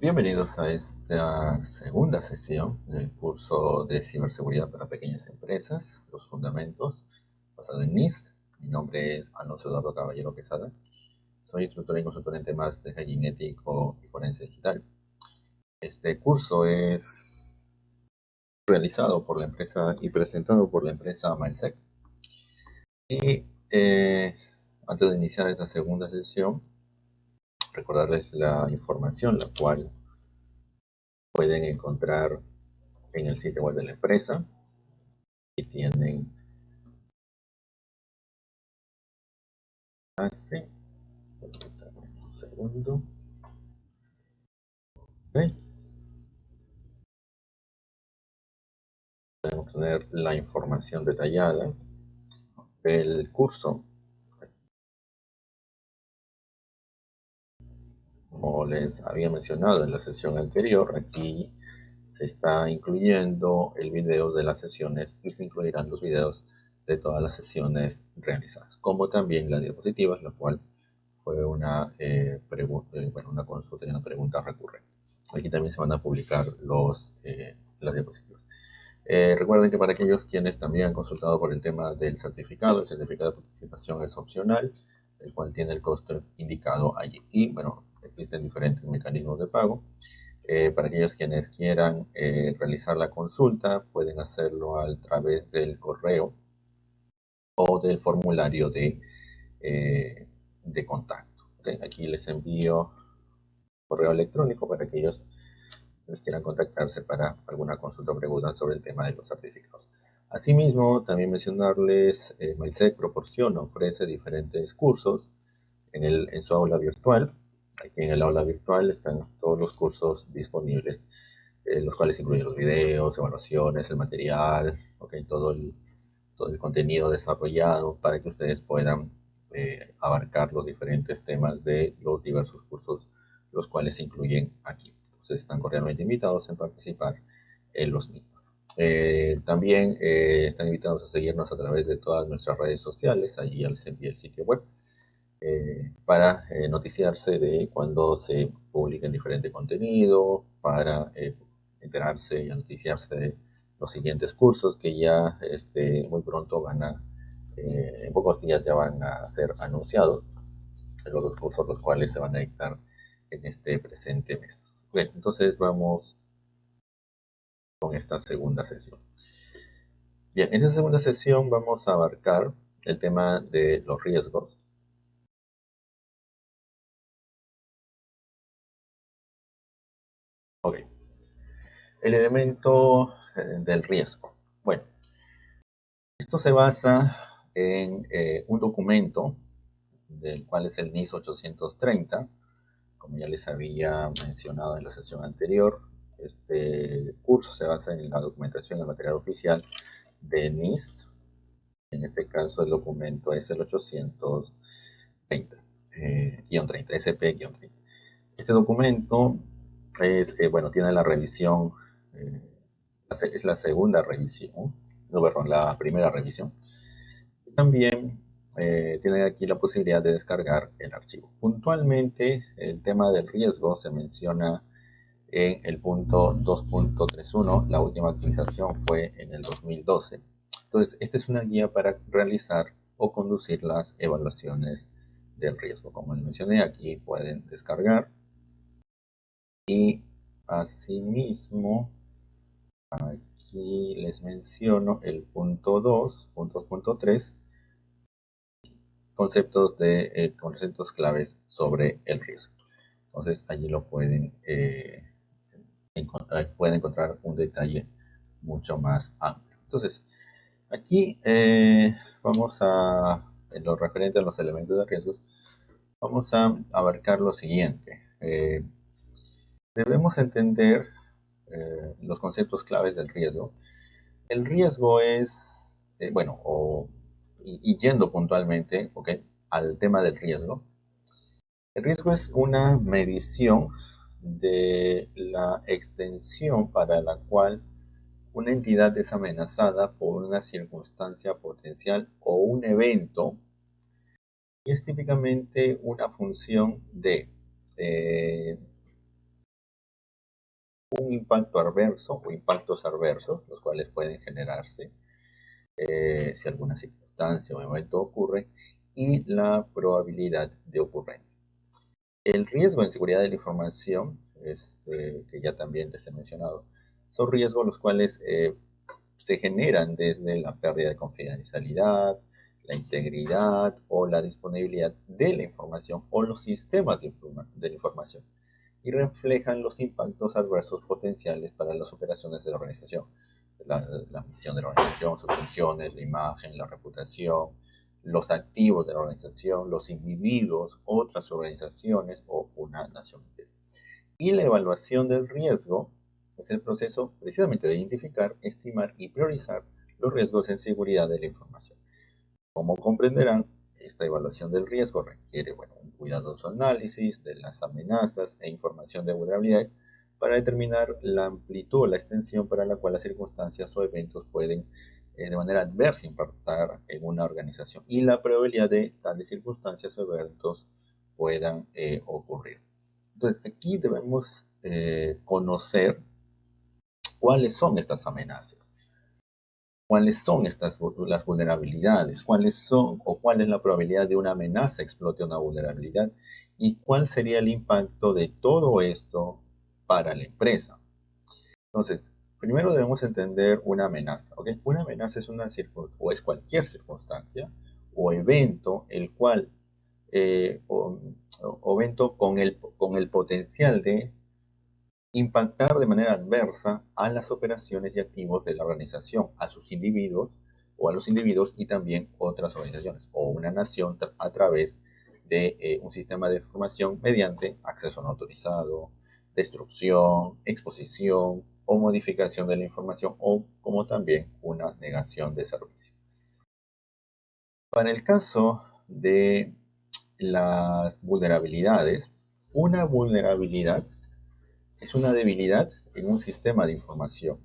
Bienvenidos a esta segunda sesión del curso de ciberseguridad para pequeñas empresas, los fundamentos, basado en NIST. Mi nombre es Alonso Eduardo Caballero Quesada. Soy instructor y consultor en temas de hacking ético y forense digital. Este curso es realizado por la empresa y presentado por la empresa Milesec. Y antes de iniciar esta segunda sesión, recordarles la información la cual pueden encontrar en el sitio web de la empresa y tienen así. Un segundo. Ok. Podemos tener la información detallada del curso. Como les había mencionado en la sesión anterior, aquí se está incluyendo el video de las sesiones y se incluirán los videos de todas las sesiones realizadas, como también las diapositivas, lo cual fue una consulta y una pregunta recurrente. Aquí también se van a publicar las diapositivas. Recuerden que para aquellos quienes también han consultado por el tema del certificado, el certificado de participación es opcional, el cual tiene el costo indicado allí. Y bueno, existen diferentes mecanismos de pago. Para aquellos quienes quieran realizar la consulta, pueden hacerlo a través del correo o del formulario de contacto. ¿Okay? Aquí les envío correo electrónico para aquellos quienes quieran contactarse para alguna consulta o pregunta sobre el tema de los certificados. Asimismo, también mencionarles, Maisec proporciona, ofrece diferentes cursos en su aula virtual. Aquí en el aula virtual están todos los cursos disponibles, los cuales incluyen los videos, evaluaciones, el material, okay, todo el contenido desarrollado para que ustedes puedan abarcar los diferentes temas de los diversos cursos, los cuales se incluyen aquí. Entonces están cordialmente invitados a participar en los mismos. También están invitados a seguirnos a través de todas nuestras redes sociales. Allí ya les envié el sitio web para noticiarse de cuando se publiquen diferente contenido, para enterarse y noticiarse de los siguientes cursos que ya muy pronto en pocos días ya van a ser anunciados, los dos cursos los cuales se van a dictar en este presente mes. Bien, entonces vamos con esta segunda sesión. Bien, en esta segunda sesión vamos a abarcar el tema de los riesgos. Ok, el elemento del riesgo. Bueno, esto se basa en un documento del cual es el NIS 830, como ya les había mencionado en la sesión anterior. Este curso se basa en la documentación del material oficial de NIST. En este caso el documento es el 830, SP-30. Este documento tiene la revisión, eh, es la segunda revisión, no, perdón, la primera revisión. También tienen aquí la posibilidad de descargar el archivo. Puntualmente, el tema del riesgo se menciona en el punto 2.31. La última actualización fue en el 2012. Entonces, esta es una guía para realizar o conducir las evaluaciones del riesgo. Como les mencioné, aquí pueden descargar y asimismo aquí les menciono el punto 2, punto 3, conceptos claves sobre el riesgo. Entonces allí lo pueden encontrar un detalle mucho más amplio. Entonces aquí en lo referente a los elementos de riesgos, vamos a abarcar lo siguiente. Debemos entender los conceptos claves del riesgo. El riesgo es, y yendo puntualmente, okay, al tema del riesgo. El riesgo es una medición de la extensión para la cual una entidad es amenazada por una circunstancia potencial o un evento, y es típicamente una función de eh, un impacto adverso o impactos adversos, los cuales pueden generarse si alguna circunstancia o evento ocurre, y la probabilidad de ocurrencia. El riesgo en seguridad de la información, que ya también les he mencionado, son riesgos los cuales se generan desde la pérdida de confidencialidad, la integridad o la disponibilidad de la información o los sistemas de la información y reflejan los impactos adversos potenciales para las operaciones de la organización, la misión de la organización, sus funciones, la imagen, la reputación, los activos de la organización, los individuos, otras organizaciones o una nación entera. Y la evaluación del riesgo es el proceso precisamente de identificar, estimar y priorizar los riesgos en seguridad de la información. Como comprenderán, esta evaluación del riesgo requiere un cuidadoso análisis de las amenazas e información de vulnerabilidades para determinar la amplitud o la extensión para la cual las circunstancias o eventos pueden de manera adversa impactar en una organización y la probabilidad de tales circunstancias o eventos puedan ocurrir. Entonces, aquí debemos conocer cuáles son estas amenazas, cuáles son las vulnerabilidades, cuáles son o cuál es la probabilidad de una amenaza explote una vulnerabilidad y cuál sería el impacto de todo esto para la empresa. Entonces, primero debemos entender una amenaza, ¿ok? Una amenaza es o es cualquier circunstancia o evento el cual o evento con el potencial de impactar de manera adversa a las operaciones y activos de la organización, a sus individuos o a los individuos y también otras organizaciones o una nación a través de un sistema de información mediante acceso no autorizado, destrucción, exposición o modificación de la información o como también una negación de servicio. Para el caso de las vulnerabilidades, una vulnerabilidad es una debilidad en un sistema de información,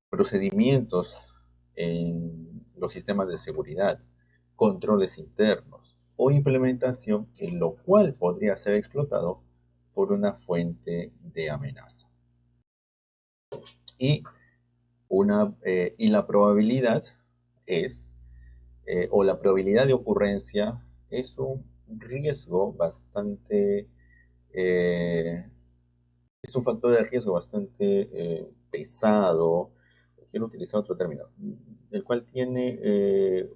procedimientos en los sistemas de seguridad, controles internos o implementación en lo cual podría ser explotado por una fuente de amenaza. Y, y la probabilidad es, o la probabilidad de ocurrencia es un riesgo bastante eh, es un factor de riesgo bastante pesado, quiero utilizar otro término, el cual tiene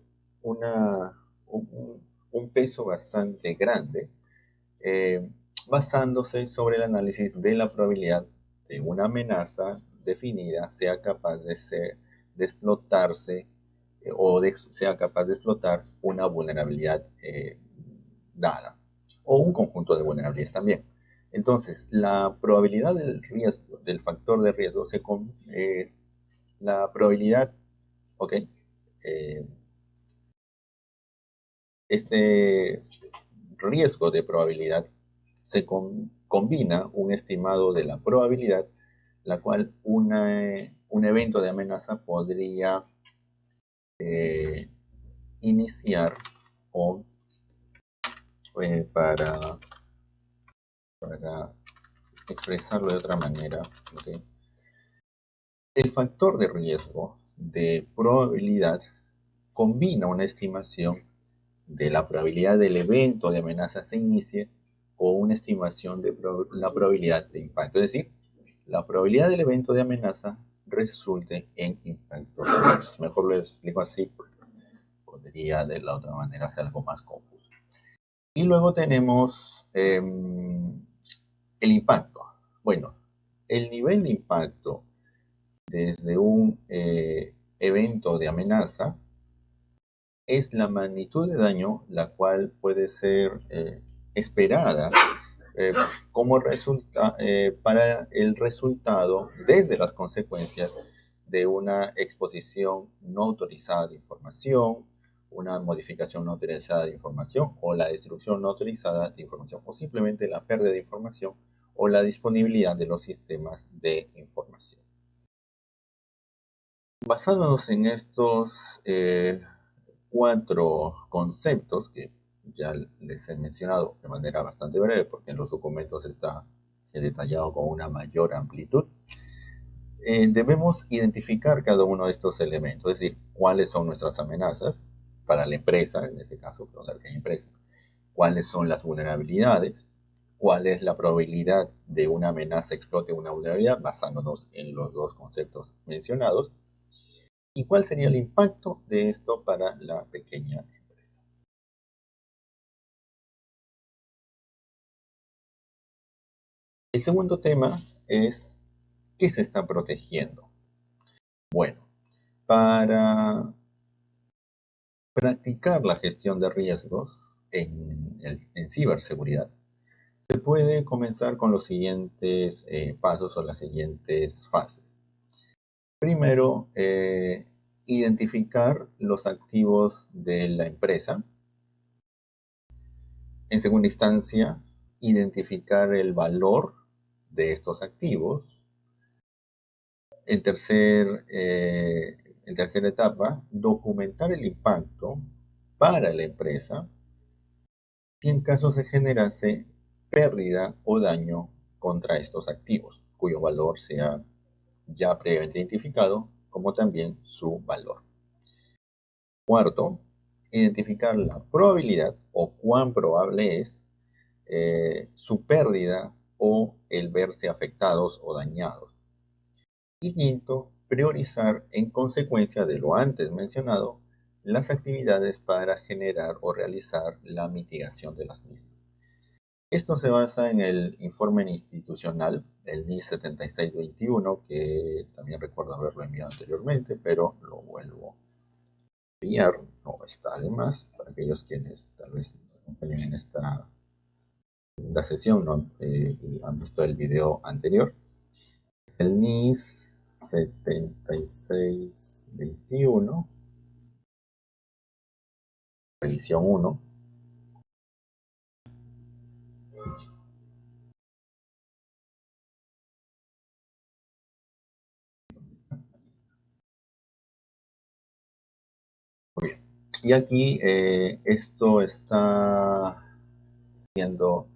una, un peso bastante grande, basándose sobre el análisis de la probabilidad de una amenaza definida sea capaz de explotarse sea capaz de explotar una vulnerabilidad dada o un conjunto de vulnerabilidades también. Entonces, la probabilidad del riesgo, del factor de riesgo, la probabilidad, ok, eh, este riesgo de probabilidad combina un estimado de la probabilidad, la cual un evento de amenaza podría eh, iniciar o para expresarlo de otra manera, ¿okay? El factor de riesgo de probabilidad combina una estimación de la probabilidad del evento de amenaza se inicie o una estimación de la probabilidad de impacto. Es decir, la probabilidad del evento de amenaza resulte en impacto. Mejor lo explico así porque podría de la otra manera ser algo más confuso. Y luego tenemos el impacto. Bueno, el nivel de impacto desde un evento de amenaza es la magnitud de daño la cual puede ser esperada eh, como para el resultado desde las consecuencias de una exposición no autorizada de información, una modificación no autorizada de información o la destrucción no autorizada de información o simplemente la pérdida de información o la disponibilidad de los sistemas de información. Basándonos en estos eh, cuatro conceptos que ya les he mencionado de manera bastante breve porque en los documentos está detallado con una mayor amplitud, debemos identificar cada uno de estos elementos, es decir, cuáles son nuestras amenazas para la empresa, en este caso, para la pequeña empresa, cuáles son las vulnerabilidades, cuál es la probabilidad de una amenaza explote una vulnerabilidad, basándonos en los dos conceptos mencionados, y cuál sería el impacto de esto para la pequeña empresa. El segundo tema es ¿qué se está protegiendo? Bueno, para practicar la gestión de riesgos en ciberseguridad, se puede comenzar con los siguientes pasos o las siguientes fases. Primero, identificar los activos de la empresa. En segunda instancia, identificar el valor de estos activos. En tercera etapa, documentar el impacto para la empresa si en caso se generase pérdida o daño contra estos activos, cuyo valor sea ya previamente identificado, como también su valor. Cuarto, identificar la probabilidad o cuán probable es su pérdida o el verse afectados o dañados. Y quinto, priorizar en consecuencia de lo antes mencionado las actividades para generar o realizar la mitigación de las mismas. Esto se basa en el informe institucional, el NIS 7621, que también recuerdo haberlo enviado anteriormente, pero lo vuelvo a enviar, no está de más, para aquellos quienes tal vez nos acompañen en esta segunda sesión y han visto el video anterior. Es el NIS 7621, revisión 1. Muy bien. Y aquí esto está siendo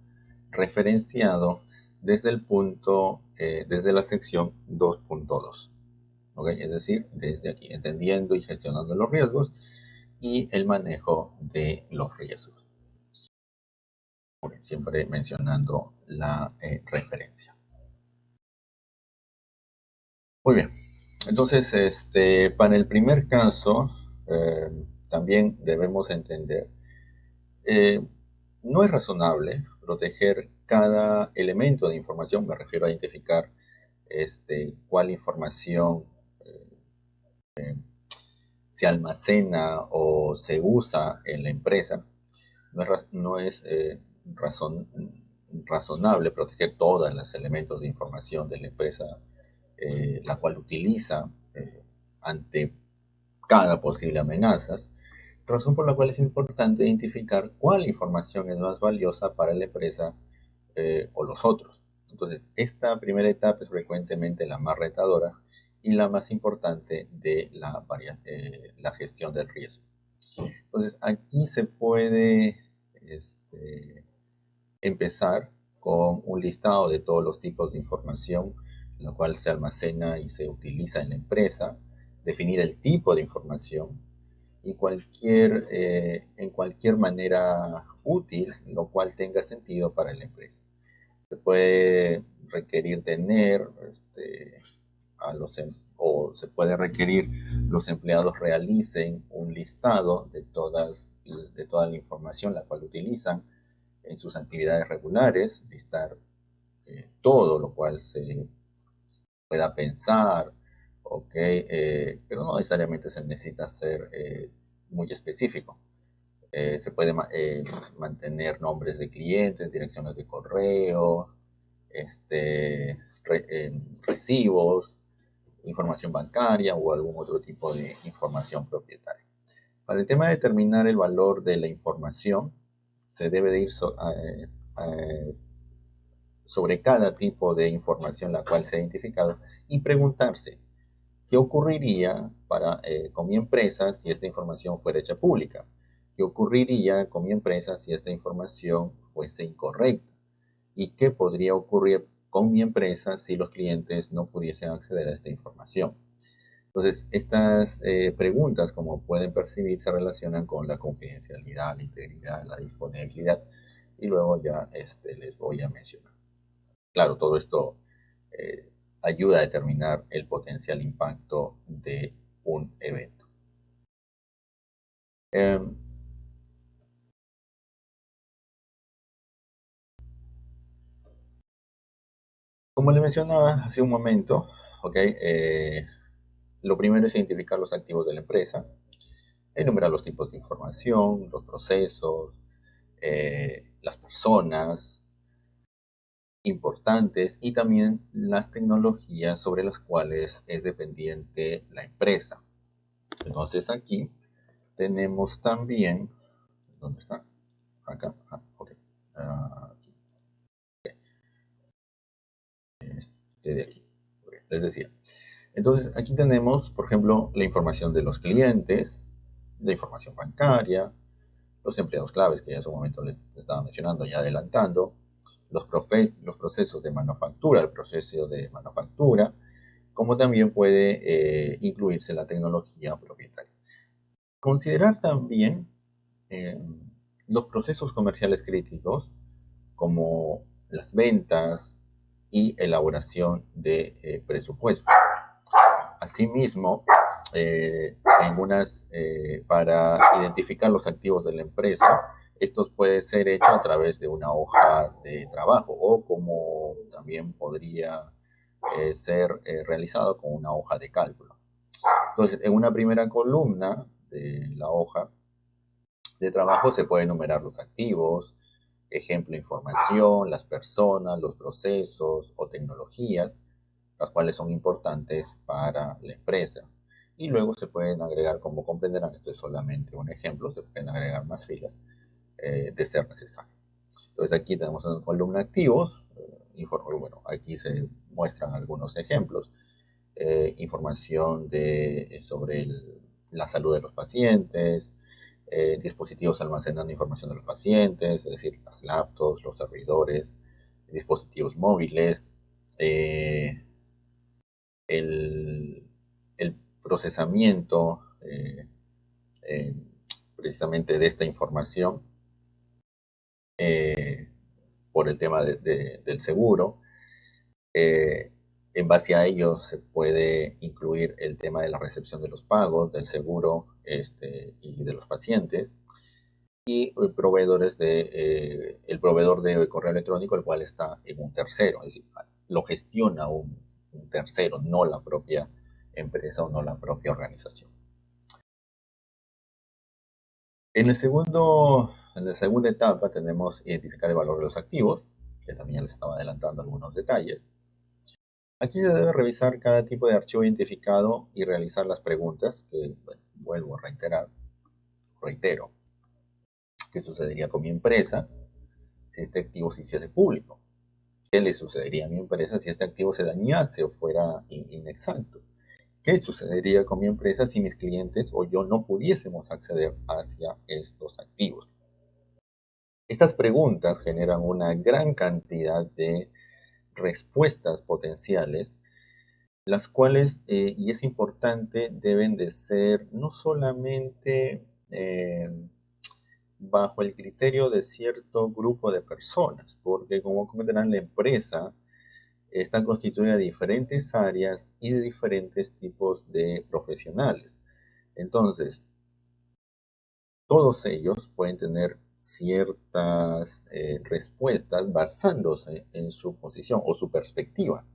referenciado desde el punto, desde la sección 2.2. ¿Okay? Es decir, desde aquí, entendiendo y gestionando los riesgos y el manejo de los riesgos. Siempre mencionando la referencia. Muy bien. Entonces, para el primer caso, también debemos entender, eh, no es razonable proteger cada elemento de información, me refiero a identificar cuál información se almacena o se usa en la empresa. No es razonable proteger todos los elementos de información de la empresa, la cual utiliza ante cada posible amenaza, razón por la cual es importante identificar cuál información es más valiosa para la empresa o los otros. Entonces, esta primera etapa es frecuentemente la más retadora y la más importante de la gestión del riesgo. Entonces, aquí se puede empezar con un listado de todos los tipos de información, la cual se almacena y se utiliza en la empresa, definir el tipo de información y en cualquier manera útil, lo cual tenga sentido para la empresa. Se puede requerir tener o se puede requerir los empleados realicen un listado de toda la información la cual utilizan en sus actividades regulares, listar todo lo cual se pueda pensar, ¿ok? Pero no necesariamente se necesita ser muy específico. Se puede mantener nombres de clientes, direcciones de correo, recibos, información bancaria o algún otro tipo de información propietaria. Para el tema de determinar el valor de la información, se debe de ir sobre cada tipo de información la cual se ha identificado y preguntarse qué ocurriría con mi empresa si esta información fuera hecha pública, qué ocurriría con mi empresa si esta información fuese incorrecta y qué podría ocurrir con mi empresa si los clientes no pudiesen acceder a esta información. Entonces, estas preguntas, como pueden percibir, se relacionan con la confidencialidad, la integridad, la disponibilidad, y luego ya les voy a mencionar. Claro, todo esto eh, ayuda a determinar el potencial impacto de un evento. Em, Como le mencionaba hace un momento, ¿okay? Lo primero es identificar los activos de la empresa, enumerar los tipos de información, los procesos, las personas importantes y también las tecnologías sobre las cuales es dependiente la empresa. Entonces aquí tenemos también, ¿dónde está? Acá, ok. Aquí, de aquí. Okay. Les decía. Entonces aquí tenemos, por ejemplo, la información de los clientes, la información bancaria, los empleados claves que ya en su momento les estaba mencionando y adelantando, los procesos de manufactura, el proceso de manufactura, como también puede incluirse la tecnología propietaria. Considerar también eh, los procesos comerciales críticos como las ventas y elaboración de presupuestos. Asimismo, para identificar los activos de la empresa, estos puede ser hecho a través de una hoja de trabajo o como también podría ser realizado con una hoja de cálculo. Entonces, en una primera columna de la hoja de trabajo se pueden enumerar los activos, ejemplo, información, las personas, los procesos o tecnologías, las cuales son importantes para la empresa. Y luego se pueden agregar, como comprenderán, esto es solamente un ejemplo, se pueden agregar más filas de ser necesario. Entonces aquí tenemos en la columna activos, bueno, aquí se muestran algunos ejemplos, información sobre la salud de los pacientes, dispositivos almacenando información de los pacientes, es decir, las laptops, los servidores, dispositivos móviles, eh, el, el procesamiento eh, precisamente de esta información por el tema del seguro. Eh, en base a ello se puede incluir el tema de la recepción de los pagos, del seguro y de los pacientes y el proveedor de correo electrónico, el cual está en un tercero, es decir, lo gestiona un tercero, no la propia empresa o no la propia organización. En la segunda etapa tenemos identificar el valor de los activos, que también les estaba adelantando algunos detalles. Aquí se debe revisar cada tipo de archivo identificado y realizar las preguntas que, bueno, vuelvo a reitero, ¿qué sucedería con mi empresa si este activo se hiciese público? ¿Qué le sucedería a mi empresa si este activo se dañase o fuera inexacto? ¿Qué sucedería con mi empresa si mis clientes o yo no pudiésemos acceder hacia estos activos? Estas preguntas generan una gran cantidad de respuestas potenciales, las cuales, y es importante, deben de ser no solamente bajo el criterio de cierto grupo de personas, porque como comentarán, la empresa está constituida de diferentes áreas y de diferentes tipos de profesionales. Entonces, todos ellos pueden tener ciertas respuestas basándose en su posición o su perspectiva.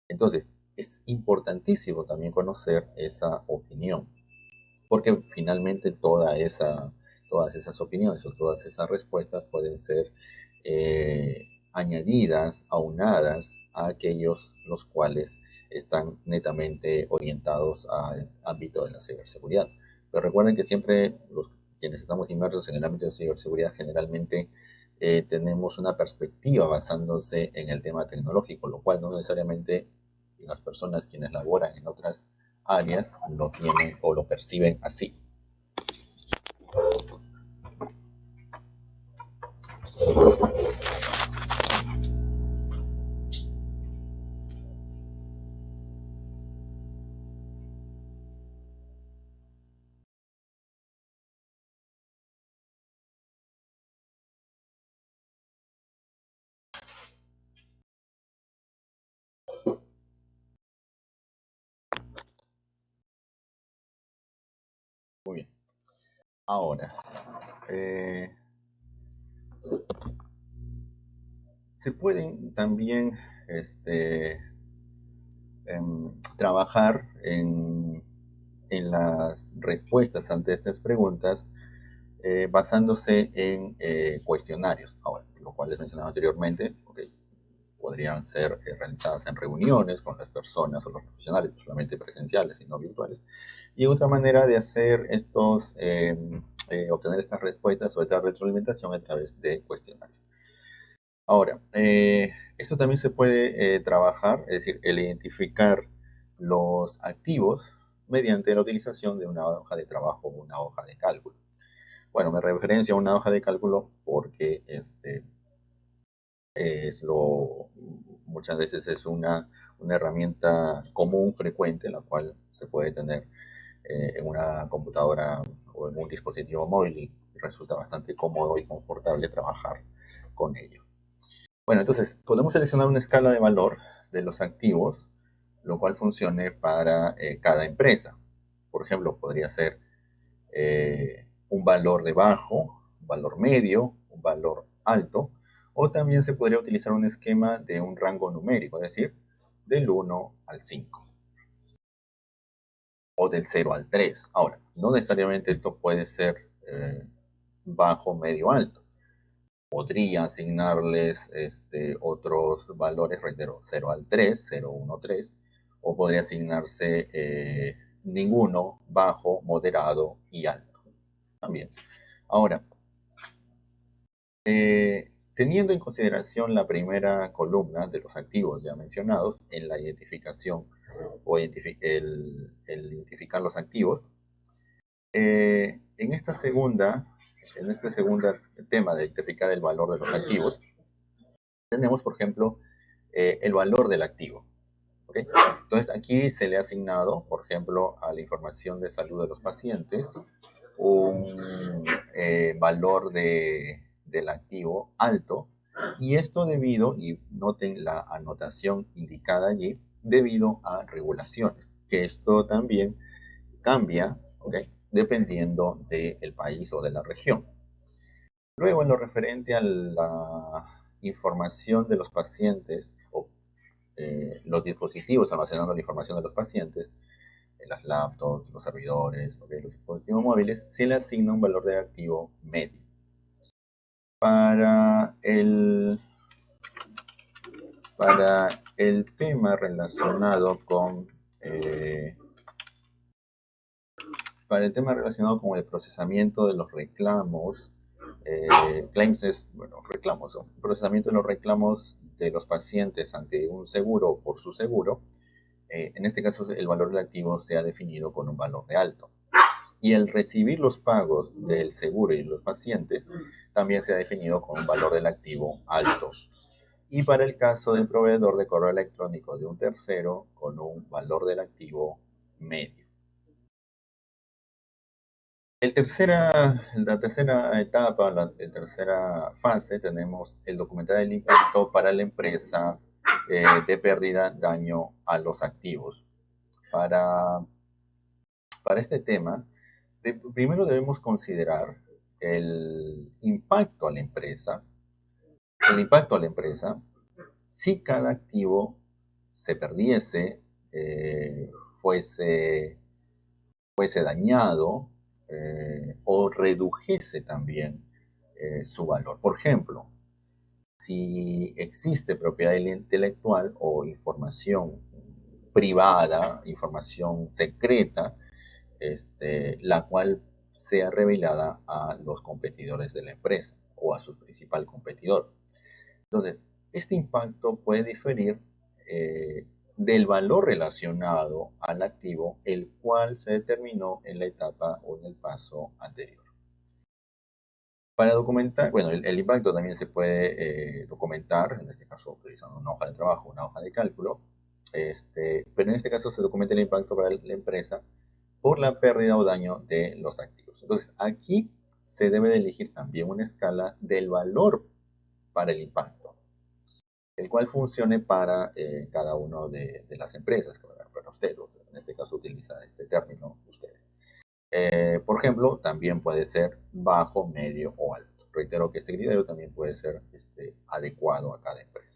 Entonces, es importantísimo también conocer esa opinión, porque finalmente todas esas opiniones o todas esas respuestas pueden ser añadidas, aunadas a aquellos los cuales están netamente orientados al ámbito de la ciberseguridad. Pero recuerden que siempre quienes estamos inmersos en el ámbito de ciberseguridad generalmente tenemos una perspectiva basándose en el tema tecnológico, lo cual no necesariamente las personas quienes laboran en otras áreas lo tienen o lo perciben así. Muy bien. Ahora, se pueden también este, trabajar en las respuestas ante estas preguntas basándose en cuestionarios. Ahora, lo cual les mencionaba anteriormente, okay, podrían ser realizadas en reuniones con las personas o los profesionales, no solamente presenciales, sino virtuales. Y otra manera de hacer obtener estas respuestas o esta retroalimentación a través de cuestionarios. Ahora, esto también se puede trabajar, es decir, el identificar los activos mediante la utilización de una hoja de trabajo o una hoja de cálculo. Bueno, me referencio a una hoja de cálculo porque es muchas veces es una herramienta común, frecuente, la cual se puede tener en una computadora o en un dispositivo móvil y resulta bastante cómodo y confortable trabajar con ello. Bueno, entonces podemos seleccionar una escala de valor de los activos, lo cual funcione para cada empresa. Por ejemplo, podría ser un valor de bajo, un valor medio, un valor alto, o también se podría utilizar un esquema de un rango numérico, es decir, del 1 al 5 o del 0 al 3. Ahora, no necesariamente esto puede ser bajo, medio, alto. Podría asignarles otros valores, reitero, 0 al 3, 0, 1, 3, o podría asignarse ninguno, bajo, moderado y alto. También. Ahora, teniendo en consideración la primera columna de los activos ya mencionados en la identificación o el identificar los activos, en este segundo tema de identificar el valor de los activos, tenemos, por ejemplo, el valor del activo. ¿Okay? Entonces, aquí se le ha asignado, por ejemplo, a la información de salud de los pacientes, un valor del activo alto, y esto debido, y noten la anotación indicada allí, debido a regulaciones, que esto también cambia, ¿okay? Dependiendo del país o de la región. Luego, en lo referente a la información de los pacientes o los dispositivos almacenando la información de los pacientes, las laptops, los servidores, okay, los dispositivos móviles, se le asigna un valor de activo medio. Para el, para el tema relacionado con para el tema relacionado con el procesamiento de los reclamos, claims es, bueno, reclamos, ¿no? Procesamiento de los reclamos de los pacientes ante un seguro o por su seguro, en este caso el valor del activo se ha definido con un valor de alto. Y el recibir los pagos del seguro y los pacientes también se ha definido con un valor del activo alto. Y para el caso del proveedor de correo electrónico de un tercero, con un valor del activo medio. La tercera etapa, la tercera fase, tenemos el documentar el impacto para la empresa de pérdida, daño a los activos. Para este tema, primero debemos considerar el impacto a la empresa, si cada activo se perdiese, eh, fuese, fuese dañado o redujese también su valor. Por ejemplo, si existe propiedad intelectual o información privada, información secreta, la cual sea revelada a los competidores de la empresa o a su principal competidor. Entonces, este impacto puede diferir del valor relacionado al activo, el cual se determinó en la etapa o en el paso anterior. Para documentar, bueno, el impacto también se puede documentar, en este caso utilizando una hoja de trabajo, una hoja de cálculo, pero en este caso se documenta el impacto para la empresa por la pérdida o daño de los activos. Entonces, aquí se debe de elegir también una escala del valor para el impacto, el cual funcione para cada una de las empresas, para usted, en este caso utiliza este término ustedes. Por ejemplo, también puede ser bajo, medio o alto. Reitero que este criterio también puede ser adecuado a cada empresa.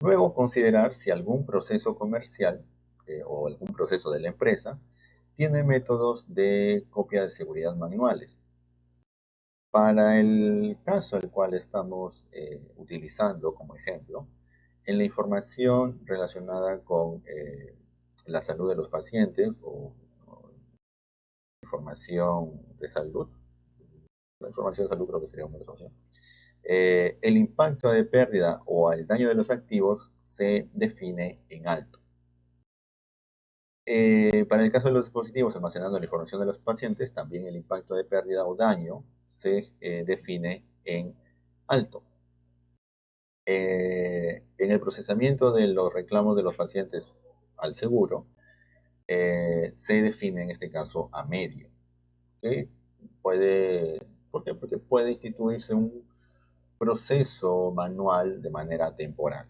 Luego, considerar si algún proceso comercial o algún proceso de la empresa tiene métodos de copia de seguridad manuales. Para el caso al cual estamos utilizando como ejemplo, en la información relacionada con la salud de los pacientes o información de salud, la información de salud creo que sería una mejor opción. El impacto de pérdida o el daño de los activos se define en alto. Para el caso de los dispositivos almacenando la información de los pacientes, también el impacto de pérdida o daño se define en alto. En el procesamiento de los reclamos de los pacientes al seguro, se define en este caso a medio. ¿Sí? ¿Por qué? Porque puede instituirse un proceso manual de manera temporal.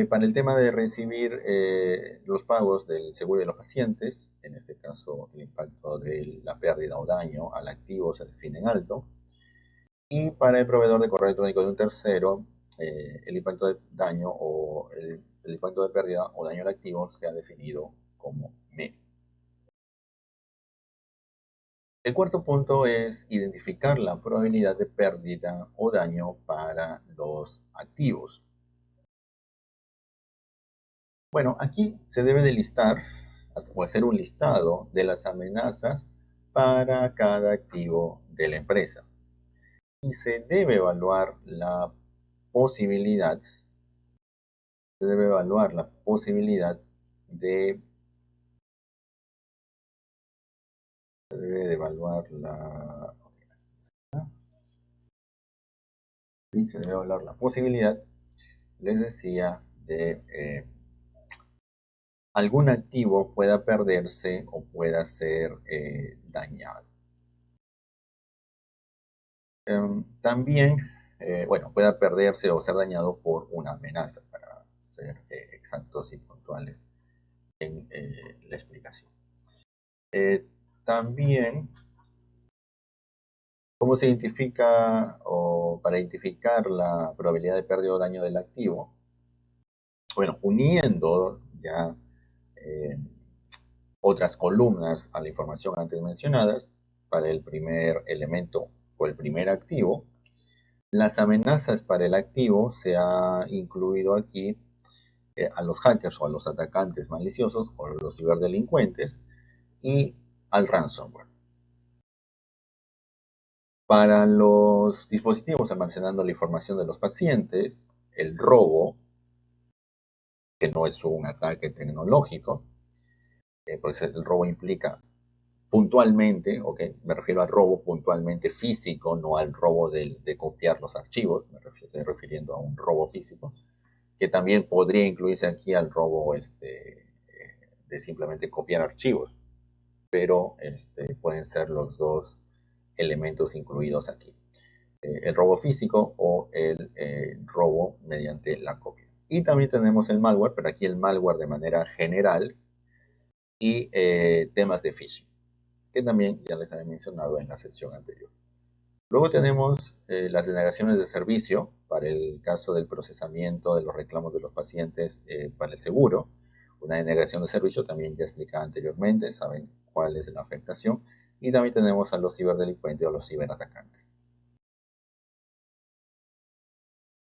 Para el tema de recibir los pagos del seguro de los pacientes, en este caso el impacto de la pérdida o daño al activo se define en alto. Y para el proveedor de correo electrónico de un tercero, el impacto de daño o el impacto de pérdida o daño al activo se ha definido como medio. El cuarto punto es identificar la probabilidad de pérdida o daño para los activos. Bueno, aquí se debe de listar o hacer un listado de las amenazas para cada activo de la empresa. Y posibilidad, se debe evaluar la posibilidad de, se debe de evaluar la, y se debe evaluar la posibilidad, les decía, de algún activo pueda perderse o pueda ser dañado. También, bueno, pueda perderse o ser dañado por una amenaza, para ser exactos y puntuales en la explicación. También, ¿cómo se identifica o para identificar la probabilidad de pérdida o daño del activo? Bueno, uniendo ya eh, otras columnas a la información antes mencionadas, para el primer elemento o el primer activo, las amenazas para el activo se ha incluido aquí a los hackers o a los atacantes maliciosos o a los ciberdelincuentes y al ransomware. Para los dispositivos almacenando la información de los pacientes, el robo, que no es un ataque tecnológico, porque el robo implica puntualmente, okay, me refiero al robo puntualmente físico, no al robo de copiar los archivos, estoy refiriendo a un robo físico, que también podría incluirse aquí al robo de simplemente copiar archivos, pero pueden ser los dos elementos incluidos aquí. El robo físico o el robo mediante la copia. Y también tenemos el malware, pero aquí el malware de manera general y temas de phishing, que también ya les había mencionado en la sección anterior. Luego tenemos las denegaciones de servicio para el caso del procesamiento de los reclamos de los pacientes para el seguro. Una denegación de servicio también ya explicaba anteriormente, saben cuál es la afectación. Y también tenemos a los ciberdelincuentes o los ciberatacantes.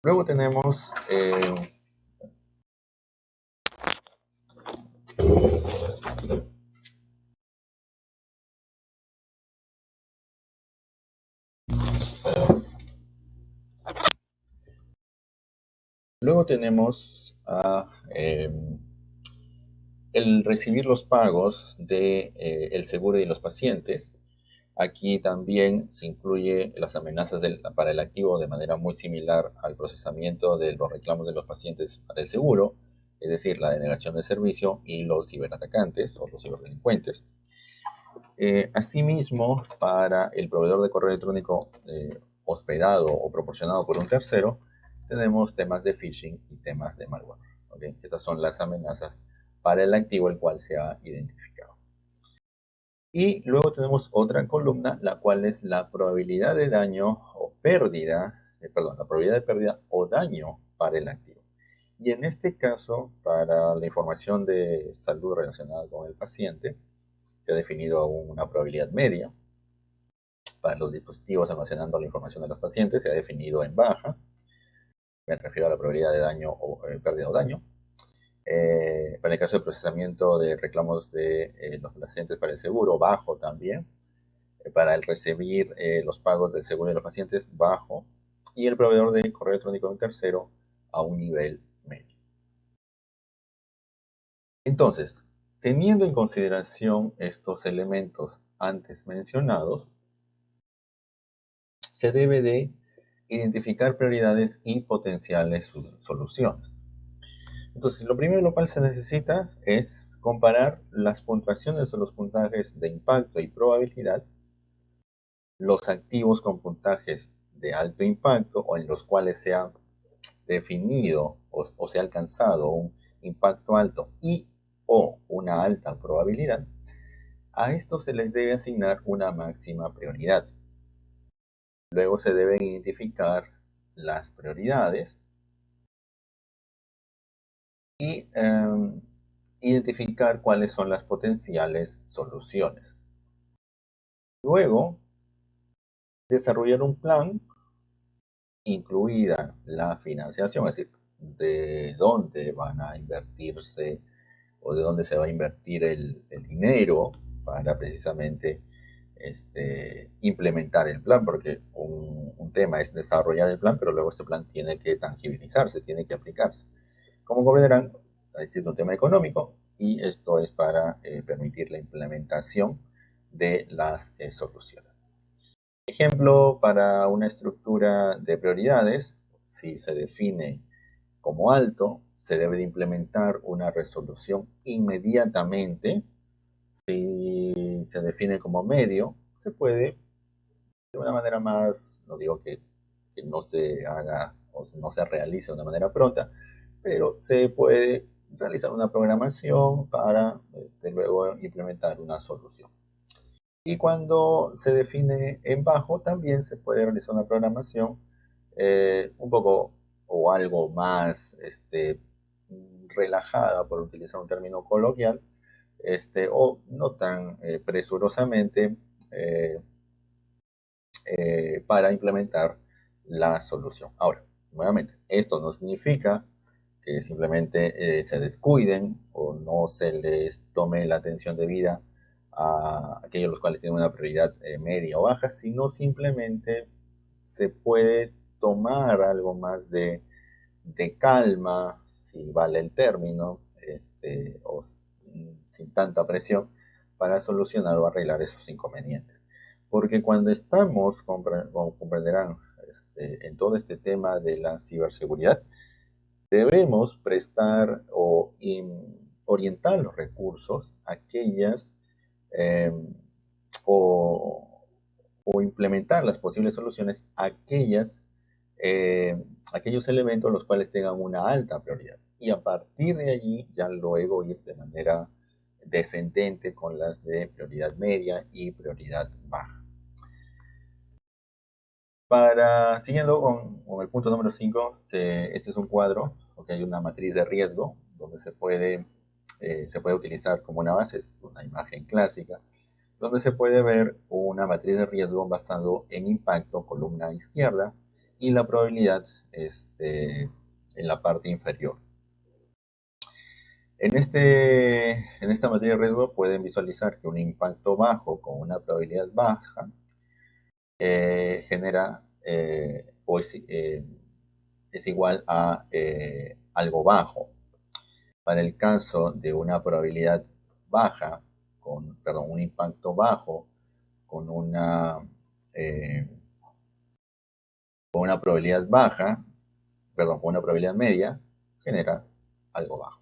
Luego tenemos luego tenemos el recibir los pagos de el seguro y los pacientes. Aquí también se incluye las amenazas para el activo de manera muy similar al procesamiento de los reclamos de los pacientes para el seguro, es decir, la denegación de servicio y los ciberatacantes o los ciberdelincuentes. Asimismo, para el proveedor de correo electrónico hospedado o proporcionado por un tercero, tenemos temas de phishing y temas de malware. ¿Okay? Estas son las amenazas para el activo el cual se ha identificado. Y luego tenemos otra columna, la cual es la probabilidad de daño o pérdida, la probabilidad de pérdida o daño para el activo. Y en este caso, para la información de salud relacionada con el paciente, se ha definido una probabilidad media. Para los dispositivos almacenando la información de los pacientes, se ha definido en baja. Me refiero a la probabilidad de daño o pérdida o daño. Para el caso de procesamiento de reclamos de los pacientes para el seguro, bajo también. Para el recibir los pagos del seguro de los pacientes, bajo. Y el proveedor de correo electrónico de un tercero, a un nivel medio. Entonces, teniendo en consideración estos elementos antes mencionados, se debe de identificar prioridades y potenciales soluciones. Entonces, lo primero lo cual se necesita es comparar las puntuaciones o los puntajes de impacto y probabilidad, los activos con puntajes de alto impacto o en los cuales se ha definido o se ha alcanzado un impacto alto y o una alta probabilidad. A estos se les debe asignar una máxima prioridad. Luego se deben identificar las prioridades y identificar cuáles son las potenciales soluciones. Luego, desarrollar un plan, incluida la financiación, es decir, de dónde van a invertirse o de dónde se va a invertir el dinero para precisamente implementar el plan, porque un tema es desarrollar el plan, pero luego este plan tiene que tangibilizarse, tiene que aplicarse. Como comprenderán, existe un tema económico y esto es para permitir la implementación de las soluciones. Ejemplo, para una estructura de prioridades, si se define como alto, se debe de implementar una resolución inmediatamente. Si se define como medio, se puede de una manera más, no digo que no se haga o no se realice de una manera pronta, pero se puede realizar una programación para luego implementar una solución. Y cuando se define en bajo, también se puede realizar una programación un poco o algo más relajada, por utilizar un término coloquial, o no tan presurosamente eh, para implementar la solución. Ahora, nuevamente, esto no significa que simplemente se descuiden o no se les tome la atención debida a aquellos los cuales tienen una prioridad media o baja, sino simplemente se puede tomar algo más de calma, si vale el término, o sin tanta presión, para solucionar o arreglar esos inconvenientes. Porque cuando estamos, como comprenderán, en todo este tema de la ciberseguridad, debemos prestar o orientar los recursos a aquellas eh, o, o, implementar las posibles soluciones a aquellos elementos los cuales tengan una alta prioridad. Y a partir de allí ya luego ir de manera descendente con las de prioridad media y prioridad baja. Siguiendo con el punto número 5, este es un cuadro, porque hay una matriz de riesgo, donde se puede utilizar como una base, es una imagen clásica, donde se puede ver una matriz de riesgo basado en impacto, columna izquierda, y la probabilidad en la parte inferior. En esta matriz de riesgo pueden visualizar que un impacto bajo con una probabilidad baja genera o es igual a algo bajo. Para el caso de una probabilidad baja, un impacto bajo con eh, con una probabilidad baja, con una probabilidad media, genera algo bajo.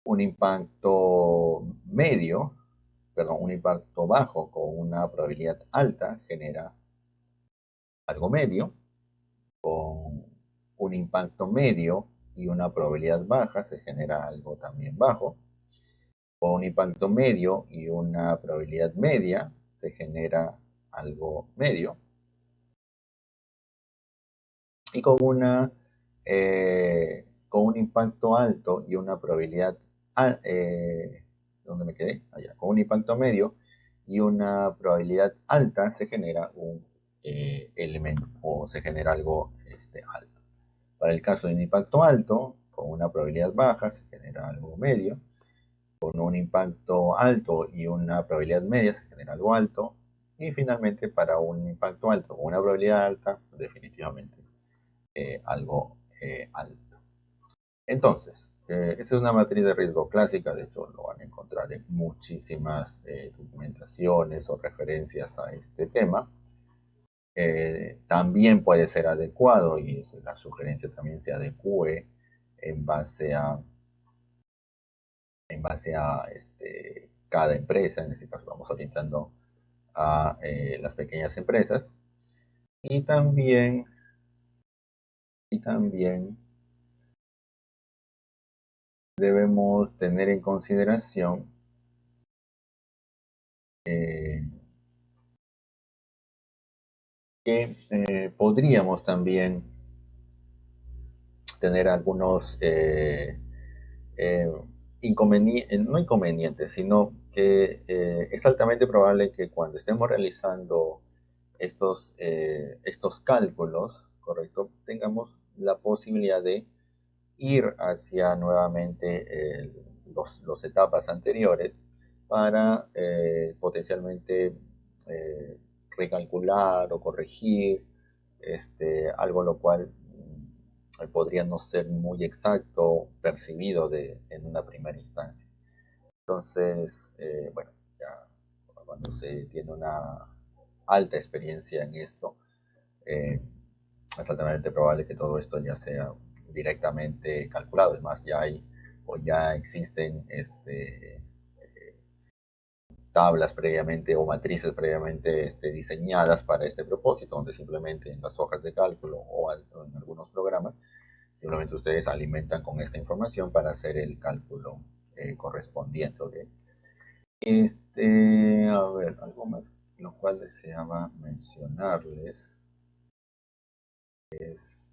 Un impacto medio, un impacto bajo con una probabilidad alta genera algo medio. Con un impacto medio y una probabilidad baja se genera algo también bajo. Con un impacto medio y una probabilidad media se genera algo medio. Y con un impacto alto y una probabilidad, ¿dónde me quedé? Allá, con un impacto medio y una probabilidad alta se genera un elemento o se genera algo alto. Para el caso de un impacto alto, con una probabilidad baja se genera algo medio. Con un impacto alto y una probabilidad media se genera algo alto. Y finalmente, para un impacto alto con una probabilidad alta, definitivamente algo alto. Entonces, esta es una matriz de riesgo clásica, de hecho lo van a encontrar en muchísimas documentaciones o referencias a este tema. También puede ser adecuado y la sugerencia también se adecue en base a, cada empresa. En este caso vamos orientando a las pequeñas empresas y también debemos tener en consideración eh, que podríamos también tener algunos no inconvenientes, sino que es altamente probable que cuando estemos realizando estos cálculos, ¿correcto? Tengamos la posibilidad de ir hacia nuevamente los etapas anteriores para potencialmente eh, recalcular o corregir algo lo cual podría no ser muy exacto percibido en una primera instancia. Entonces, bueno, ya cuando se tiene una alta experiencia en esto, eh, es altamente probable que todo esto ya sea directamente calculado. Es más, ya existen tablas previamente o matrices previamente diseñadas para este propósito, donde simplemente en las hojas de cálculo o en algunos programas, simplemente ustedes alimentan con esta información para hacer el cálculo correspondiente. ¿Okay? A ver, algo más, lo cual deseaba mencionarles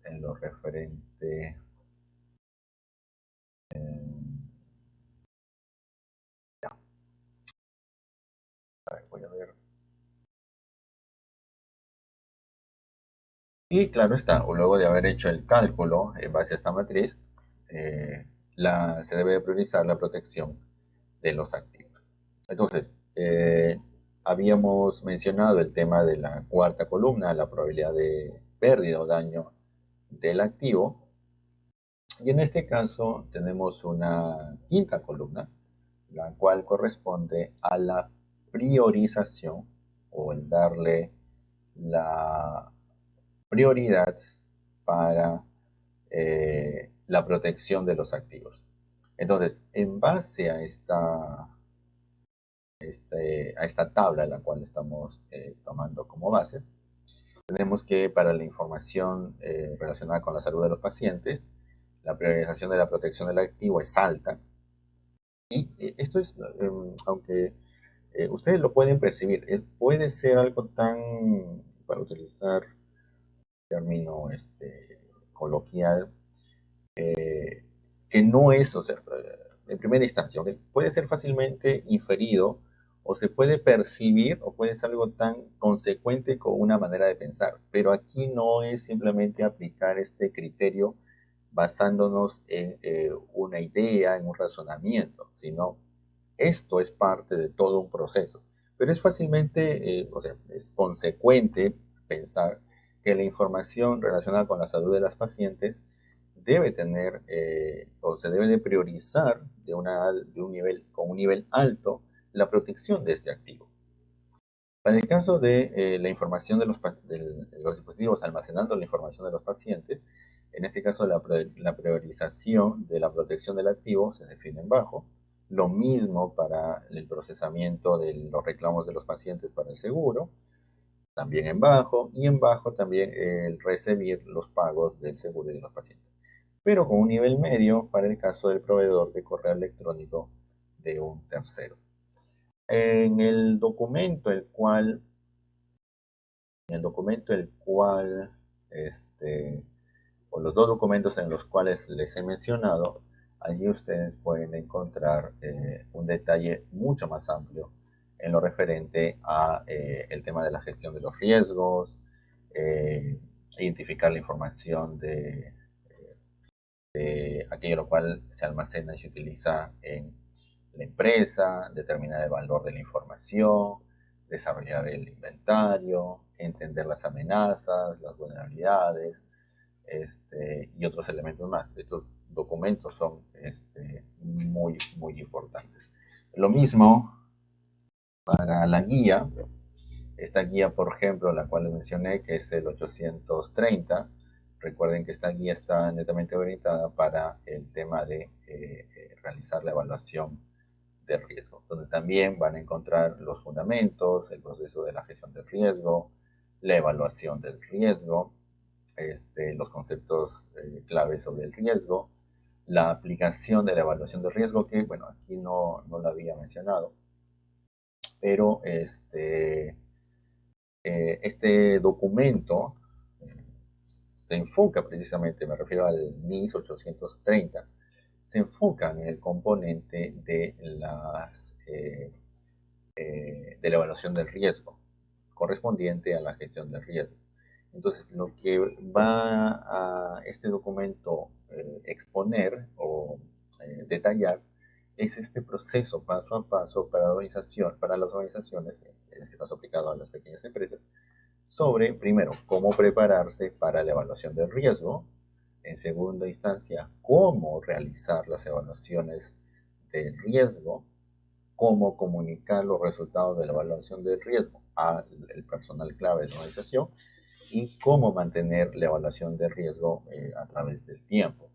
en lo referente. A ver, voy a ver. Y claro está, luego de haber hecho el cálculo en base a esta matriz, eh, se debe priorizar la protección de los activos. Entonces, habíamos mencionado el tema de la cuarta columna, la probabilidad de pérdida o daño del activo. Y en este caso tenemos una quinta columna, la cual corresponde a la priorización o el darle la prioridad para la protección de los activos. Entonces, en base a esta tabla, la cual estamos tomando como base, tenemos que para la información relacionada con la salud de los pacientes, la priorización de la protección del activo es alta. Y esto es, aunque ustedes lo pueden percibir, puede ser algo tan, para utilizar término coloquial, que no es, o sea, en primera instancia, ¿ok? Puede ser fácilmente inferido o se puede percibir o puede ser algo tan consecuente con una manera de pensar, pero aquí no es simplemente aplicar este criterio basándonos en una idea, en un razonamiento, sino esto es parte de todo un proceso. Pero es fácilmente, o sea, es consecuente pensar que la información relacionada con la salud de las pacientes debe tener o se debe de priorizar de un nivel, con un nivel alto la protección de este activo. Para el caso de la información de los dispositivos almacenando la información de los pacientes, en este caso la priorización de la protección del activo se define en bajo. Lo mismo para el procesamiento de los reclamos de los pacientes para el seguro, también en bajo. Y en bajo también el recibir los pagos del seguro y de los pacientes. Pero con un nivel medio para el caso del proveedor de correo electrónico de un tercero. En el documento este, o los dos documentos en los cuales les he mencionado, allí ustedes pueden encontrar un detalle mucho más amplio en lo referente a el tema de la gestión de los riesgos, identificar la información de aquello lo cual se almacena y se utiliza en la empresa, determinar el valor de la información, desarrollar el inventario, entender las amenazas, las vulnerabilidades, y otros elementos más. Estos documentos son muy importantes. Lo mismo para la guía. Esta guía, por ejemplo, la cual les mencioné, que es el 830, recuerden que esta guía está netamente orientada para el tema de realizar la evaluación de riesgo, donde también van a encontrar los fundamentos, el proceso de la gestión del riesgo, la evaluación del riesgo, los conceptos claves sobre el riesgo, la aplicación de la evaluación del riesgo, que bueno, aquí no la había mencionado, pero este documento se enfoca precisamente, me refiero al NIS 830, se enfoca en el componente de la evaluación del riesgo, correspondiente a la gestión del riesgo. Entonces, lo que va a este documento exponer o detallar es este proceso paso a paso para las organizaciones, en este caso aplicado a las pequeñas empresas, sobre, primero, cómo prepararse para la evaluación del riesgo, en segunda instancia, cómo realizar las evaluaciones del riesgo, cómo comunicar los resultados de la evaluación del riesgo al personal clave de la organización y cómo mantener la evaluación de riesgo a través del tiempo.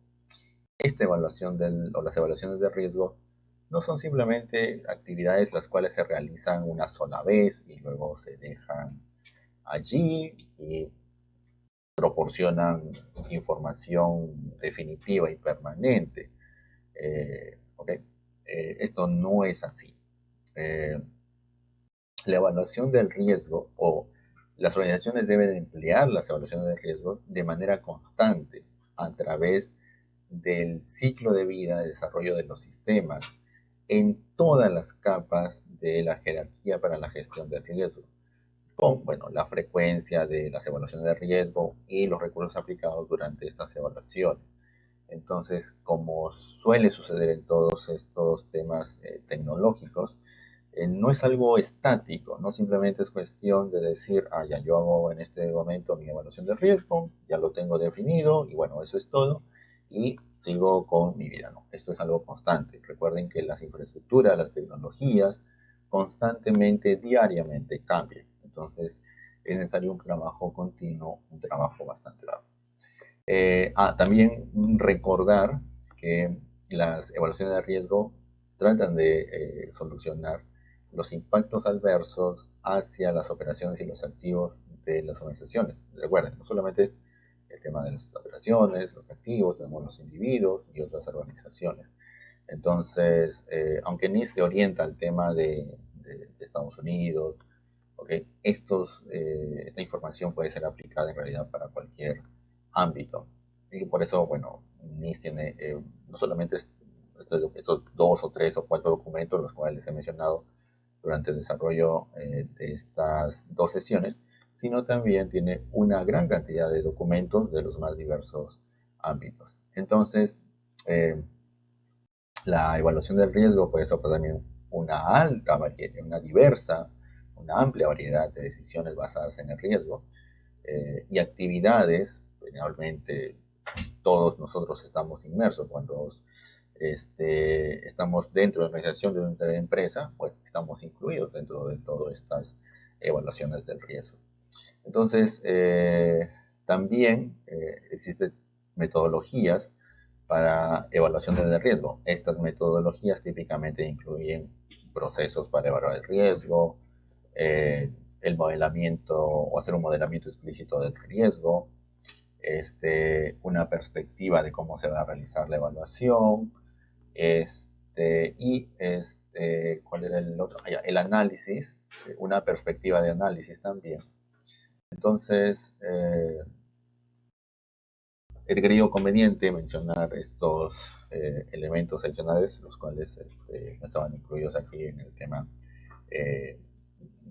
Esta evaluación o las evaluaciones de riesgo no son simplemente actividades las cuales se realizan una sola vez y luego se dejan allí y proporcionan información definitiva y permanente. ¿Okay? Esto no es así. La evaluación del riesgo o las organizaciones deben emplear las evaluaciones de riesgo de manera constante a través del ciclo de vida de desarrollo de los sistemas en todas las capas de la jerarquía para la gestión del riesgo, con bueno, la frecuencia de las evaluaciones de riesgo y los recursos aplicados durante estas evaluaciones. Entonces, como suele suceder en todos estos temas tecnológicos, no es algo estático, no simplemente es cuestión de decir, ya yo hago en este momento mi evaluación de riesgo, ya lo tengo definido y bueno, eso es todo y sigo con mi vida, ¿no? Esto es algo constante. Recuerden que las infraestructuras, las tecnologías constantemente, diariamente cambian. Entonces es necesario un trabajo continuo, un trabajo bastante largo. También recordar que las evaluaciones de riesgo tratan de solucionar los impactos adversos hacia las operaciones y los activos de las organizaciones. Recuerden, no solamente es el tema de las operaciones, los activos, tenemos los individuos y otras organizaciones. Entonces, aunque ni se orienta al tema de Estados Unidos, ¿okay? Esta información puede ser aplicada en realidad para cualquier ámbito. Y por eso, bueno, NIS tiene no solamente estos dos o tres o cuatro documentos, los cuales he mencionado durante el desarrollo de estas dos sesiones, sino también tiene una gran cantidad de documentos de los más diversos ámbitos. Entonces, la evaluación del riesgo puede ser también una amplia variedad de decisiones basadas en el riesgo y actividades. Generalmente todos nosotros estamos inmersos cuando estamos dentro de una organización de una empresa, pues estamos incluidos dentro de todas estas evaluaciones del riesgo. Entonces, también existen metodologías para evaluación de riesgo. Estas metodologías típicamente incluyen procesos para evaluar el riesgo, el modelamiento o hacer un modelamiento explícito del riesgo, una perspectiva de cómo se va a realizar la evaluación, ¿Cuál era el otro? El análisis, una perspectiva de análisis también. Entonces, he creído conveniente mencionar estos elementos adicionales, los cuales no estaban incluidos aquí en el tema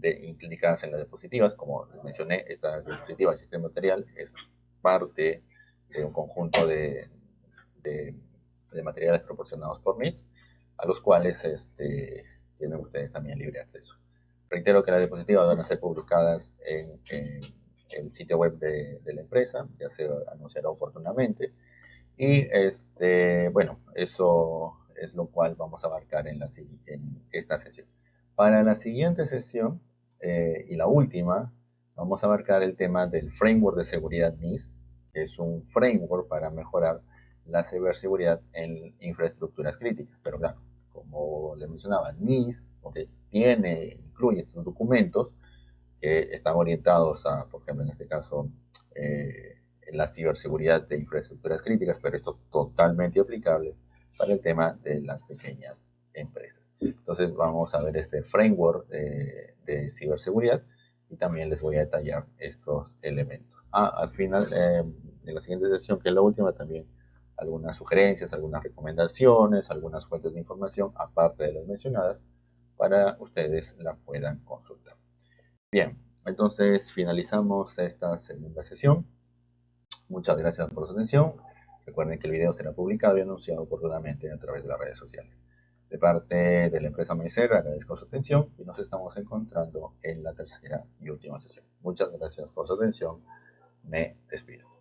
implicadas en las diapositivas. Como les mencioné, esta diapositiva del sistema material es parte de un conjunto de materiales proporcionados por MIT, a los cuales tienen ustedes también libre acceso. Reitero que las diapositivas van a ser publicadas en el sitio web de la empresa, ya se anunciará oportunamente. Y bueno, eso es lo cual vamos a abarcar en esta sesión. Para la siguiente sesión y la última, vamos a abarcar el tema del framework de seguridad NIST, que es un framework para mejorar la ciberseguridad en infraestructuras críticas. Pero claro, como les mencionaba, NIST incluye estos documentos que están orientados a, por ejemplo, en este caso, la ciberseguridad de infraestructuras críticas, pero esto es totalmente aplicable para el tema de las pequeñas empresas. Entonces vamos a ver este framework de ciberseguridad y también les voy a detallar estos elementos. Al final de la siguiente sesión, que es la última, también algunas sugerencias, algunas recomendaciones, algunas fuentes de información, aparte de las mencionadas, para ustedes la puedan consultar. Bien, entonces finalizamos esta segunda sesión. Muchas gracias por su atención. Recuerden que el video será publicado y anunciado oportunamente a través de las redes sociales. De parte de la empresa Meiser, agradezco su atención y nos estamos encontrando en la tercera y última sesión. Muchas gracias por su atención. Me despido.